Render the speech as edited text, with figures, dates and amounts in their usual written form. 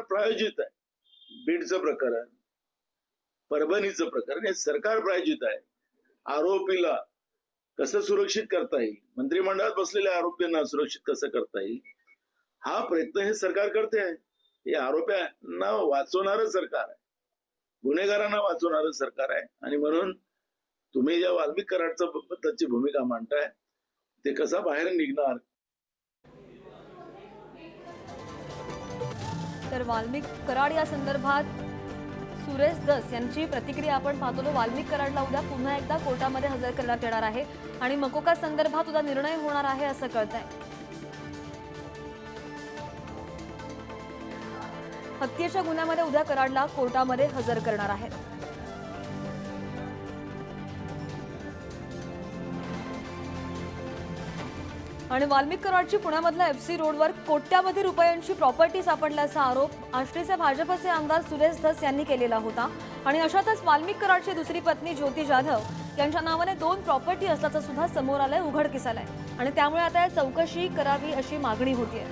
प्रायोजित आहे. बीडचं प्रकरण, परभणीचं प्रकरण हे सरकार प्रायोजित आहे. आरोपीला कसं सुरक्षित करता येईल, मंत्रिमंडळात बसलेल्या आरोपींना सुरक्षित कसं करता येईल, हा प्रयत्न हे सरकार करते आहे. हे आरोप्यांना वाचवणारं सरकार आहे, गुन्हेगारांना वाचवणारं सरकार आहे. आणि म्हणून तुम्ही ज्या वाल्मिक कराडच्या बद्दलची भूमिका मांडताय ते कसा बाहेर निघणार. तर वाल्मिक कराड या संदर्भात सुरेश दस यांची प्रतिक्रिया आपण पाहतो. वाल्मिक कराडला उद्या पुन्हा एकदा कोर्टामध्ये हजर करण्यात येणार आहे आणि मकोका संदर्भात उद्या निर्णय होणार आहे असं कळतंय. हत्येच्या गुन्ह्यामध्ये उद्या कराडला कोर्टामध्ये हजर करणार आहे. आणि वाल्मिक कराडची पुण्यामधल्या एफसी रोडवर कोट्यावधी रुपयांची प्रॉपर्टी सापडल्याचा आरोप आष्टीचे भाजपचे आमदार सुरेश धस यांनी केलेला होता. आणि अशातच वाल्मिक कराडची दुसरी पत्नी ज्योती जाधव यांच्या नावाने 2 प्रॉपर्टी असल्याचं सुद्धा समोर आलंय, उघडकीस आलंय. आणि त्यामुळे आता चौकशी करावी अशी मागणी होतीये.